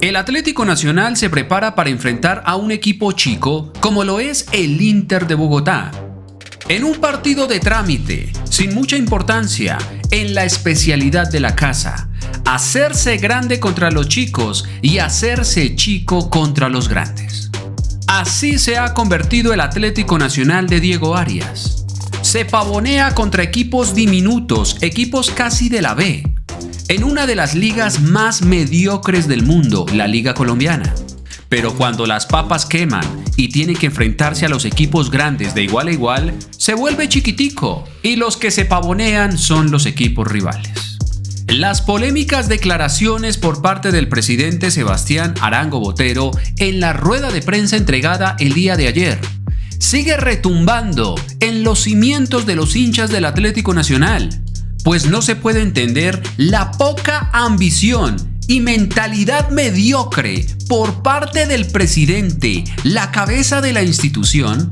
El Atlético Nacional se prepara para enfrentar a un equipo chico como lo es el Inter de Bogotá. En un partido de trámite, sin mucha importancia, en la especialidad de la casa, hacerse grande contra los chicos y hacerse chico contra los grandes. Así se ha convertido el Atlético Nacional de Diego Arias. Se pavonea contra equipos diminutos, equipos casi de la B, en una de las ligas más mediocres del mundo, la Liga Colombiana. Pero cuando las papas queman y tiene que enfrentarse a los equipos grandes de igual a igual, se vuelve chiquitico y los que se pavonean son los equipos rivales. Las polémicas declaraciones por parte del presidente Sebastián Arango Botero en la rueda de prensa entregada el día de ayer sigue retumbando en los cimientos de los hinchas del Atlético Nacional, pues no se puede entender la poca ambición y mentalidad mediocre por parte del presidente, la cabeza de la institución,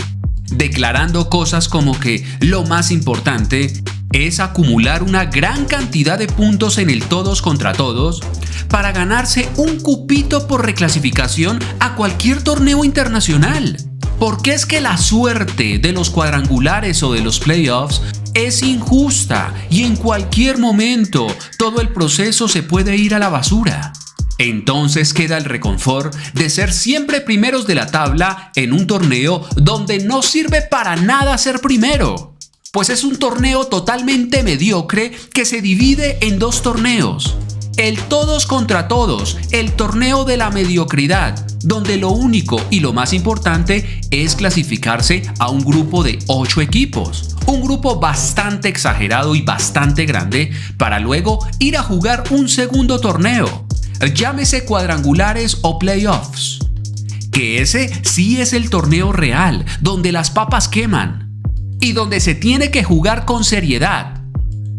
declarando cosas como que lo más importante es acumular una gran cantidad de puntos en el todos contra todos para ganarse un cupito por reclasificación a cualquier torneo internacional. Porque es que la suerte de los cuadrangulares o de los playoffs es injusta y en cualquier momento todo el proceso se puede ir a la basura. Entonces queda el reconfort de ser siempre primeros de la tabla en un torneo donde no sirve para nada ser primero, pues es un torneo totalmente mediocre que se divide en dos torneos. El todos contra todos, el torneo de la mediocridad, donde lo único y lo más importante es clasificarse a un grupo de 8 equipos. Un grupo bastante exagerado y bastante grande para luego ir a jugar un segundo torneo, llámese cuadrangulares o playoffs. Que ese sí es el torneo real, donde las papas queman y donde se tiene que jugar con seriedad.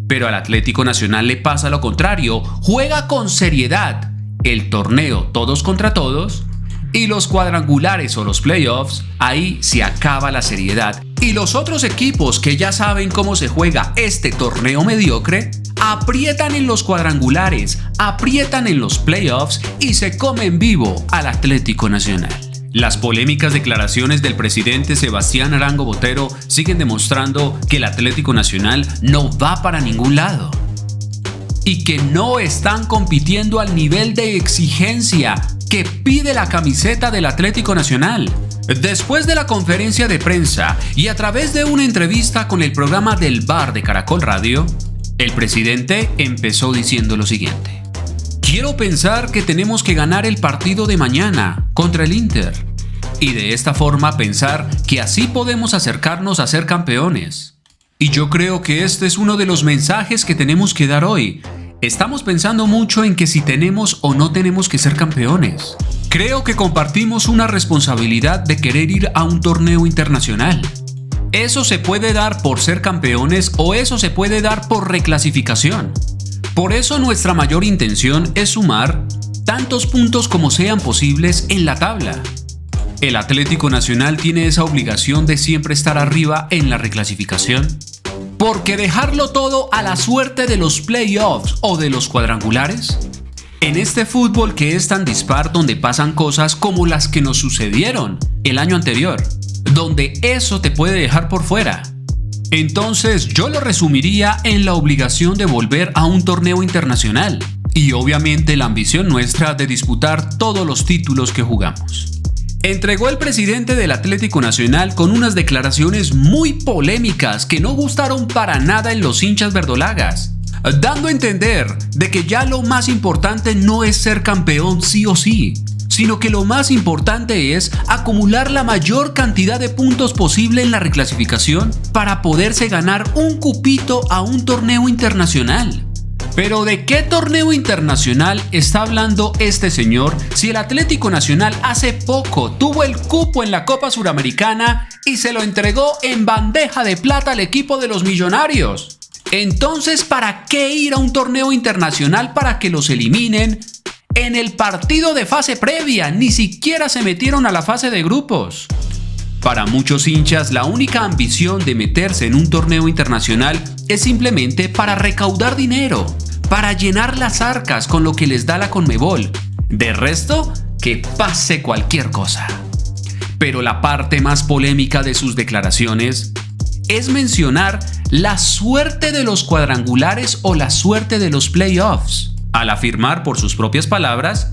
Pero al Atlético Nacional le pasa lo contrario, juega con seriedad el torneo todos contra todos y los cuadrangulares o los playoffs, ahí se acaba la seriedad. Y los otros equipos que ya saben cómo se juega este torneo mediocre, aprietan en los cuadrangulares, aprietan en los playoffs y se comen vivo al Atlético Nacional. Las polémicas declaraciones del presidente Sebastián Arango Botero siguen demostrando que el Atlético Nacional no va para ningún lado y que no están compitiendo al nivel de exigencia que pide la camiseta del Atlético Nacional. Después de la conferencia de prensa y a través de una entrevista con el programa del Bar de Caracol Radio, el presidente empezó diciendo lo siguiente: quiero pensar que tenemos que ganar el partido de mañana contra el Inter y de esta forma pensar que así podemos acercarnos a ser campeones. Y yo creo que este es uno de los mensajes que tenemos que dar hoy. Estamos pensando mucho en que si tenemos o no tenemos que ser campeones. Creo que compartimos una responsabilidad de querer ir a un torneo internacional. Eso se puede dar por ser campeones o eso se puede dar por reclasificación. Por eso nuestra mayor intención es sumar tantos puntos como sean posibles en la tabla. El Atlético Nacional tiene esa obligación de siempre estar arriba en la reclasificación. Porque dejarlo todo a la suerte de los playoffs o de los cuadrangulares, en este fútbol que es tan dispar, donde pasan cosas como las que nos sucedieron el año anterior, donde eso te puede dejar por fuera. Entonces yo lo resumiría en la obligación de volver a un torneo internacional y obviamente la ambición nuestra de disputar todos los títulos que jugamos. Entregó el presidente del Atlético Nacional con unas declaraciones muy polémicas que no gustaron para nada en los hinchas verdolagas, dando a entender de que ya lo más importante no es ser campeón sí o sí, sino que lo más importante es acumular la mayor cantidad de puntos posible en la reclasificación para poderse ganar un cupito a un torneo internacional. Pero ¿de qué torneo internacional está hablando este señor si el Atlético Nacional hace poco tuvo el cupo en la Copa Suramericana y se lo entregó en bandeja de plata al equipo de los Millonarios? Entonces, ¿para qué ir a un torneo internacional para que los eliminen en el partido de fase previa? Ni siquiera se metieron a la fase de grupos. Para muchos hinchas, la única ambición de meterse en un torneo internacional es simplemente para recaudar dinero, para llenar las arcas con lo que les da la Conmebol, De resto, que pase cualquier cosa. Pero la parte más polémica de sus declaraciones es mencionar la suerte de los cuadrangulares o la suerte de los playoffs, al afirmar por sus propias palabras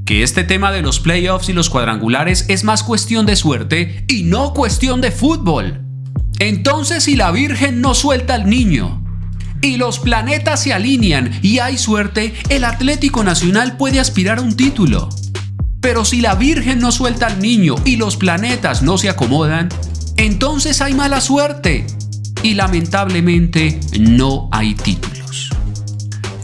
que este tema de los playoffs y los cuadrangulares es más cuestión de suerte y no cuestión de fútbol. Entonces, si la Virgen no suelta al niño y los planetas se alinean y hay suerte, el Atlético Nacional puede aspirar a un título. Pero si la Virgen no suelta al niño y los planetas no se acomodan, entonces hay mala suerte y lamentablemente no hay títulos.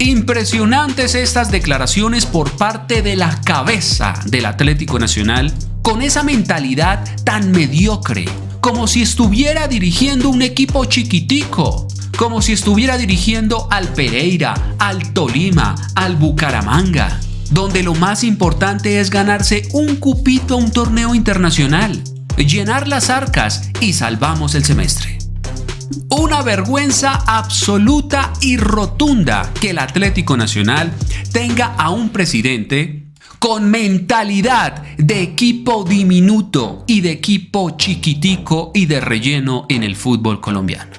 Impresionantes estas declaraciones por parte de la cabeza del Atlético Nacional, con esa mentalidad tan mediocre, como si estuviera dirigiendo un equipo chiquitico, como si estuviera dirigiendo al Pereira, al Tolima, al Bucaramanga, donde lo más importante es ganarse un cupito a un torneo internacional, llenar las arcas y salvamos el semestre. Una vergüenza absoluta y rotunda que el Atlético Nacional tenga a un presidente con mentalidad de equipo diminuto y de equipo chiquitico y de relleno en el fútbol colombiano.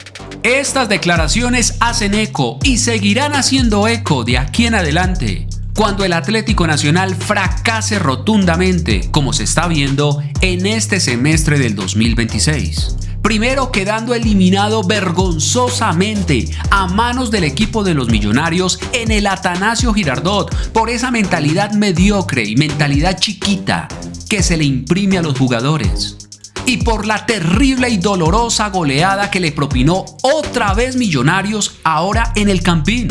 Estas declaraciones hacen eco y seguirán haciendo eco de aquí en adelante, cuando el Atlético Nacional fracase rotundamente, como se está viendo en este semestre del 2026. Primero quedando eliminado vergonzosamente a manos del equipo de los Millonarios en el Atanasio Girardot por esa mentalidad mediocre y mentalidad chiquita que se le imprime a los jugadores. Y por la terrible y dolorosa goleada que le propinó otra vez Millonarios ahora en el Campín,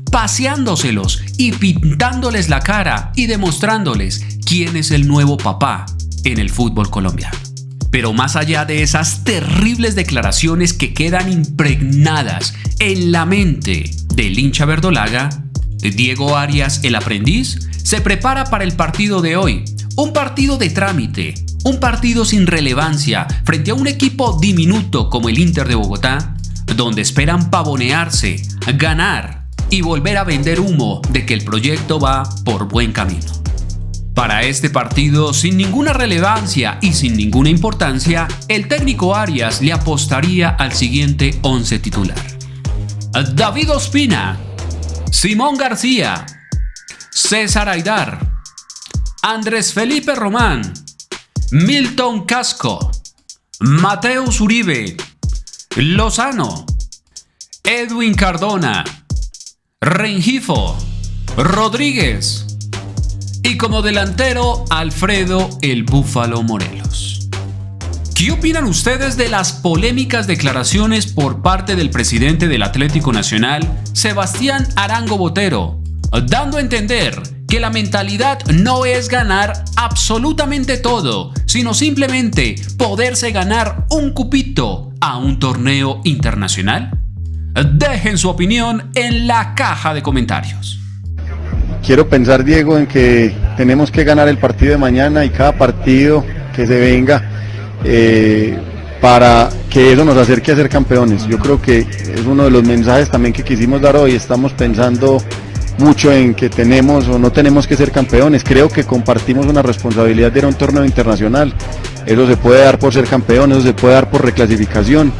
paseándoselos y pintándoles la cara y demostrándoles quién es el nuevo papá en el fútbol colombiano. Pero más allá de esas terribles declaraciones que quedan impregnadas en la mente del hincha verdolaga, Diego Arias, el aprendiz, se prepara para el partido de hoy. Un partido de trámite, un partido sin relevancia frente a un equipo diminuto como el Inter de Bogotá, donde esperan pavonearse, ganar y volver a vender humo de que el proyecto va por buen camino. Para este partido, sin ninguna relevancia y sin ninguna importancia, el técnico Arias le apostaría al siguiente 11 titular: David Ospina, Simón García, César Aidar, Andrés Felipe Román, Milton Casco, Mateus Uribe, Lozano, Edwin Cardona, Rengifo, Rodríguez y como delantero Alfredo el Búfalo Morelos. ¿Qué opinan ustedes de las polémicas declaraciones por parte del presidente del Atlético Nacional, Sebastián Arango Botero, dando a entender que la mentalidad no es ganar absolutamente todo, sino simplemente poderse ganar un cupito a un torneo internacional? Dejen su opinión en la caja de comentarios. Quiero pensar, Diego, en que tenemos que ganar el partido de mañana y cada partido que se venga para que eso nos acerque a ser campeones. Yo creo que es uno de los mensajes también que quisimos dar hoy. Estamos pensando mucho en que tenemos o no tenemos que ser campeones. Creo que compartimos una responsabilidad de ir a un torneo internacional. Eso se puede dar por ser campeón, eso se puede dar por reclasificación.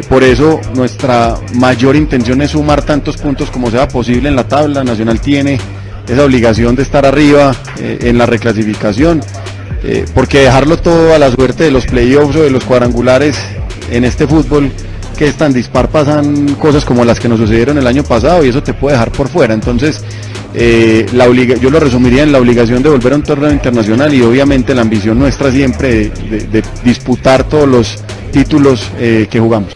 Por eso nuestra mayor intención es sumar tantos puntos como sea posible en la tabla. Nacional tiene esa obligación de estar arriba en la reclasificación, porque dejarlo todo a la suerte de los playoffs o de los cuadrangulares en este fútbol que es tan dispar, pasan cosas como las que nos sucedieron el año pasado y eso te puede dejar por fuera. Entonces yo lo resumiría en la obligación de volver a un torneo internacional y obviamente la ambición nuestra siempre de disputar todos los títulos que jugamos.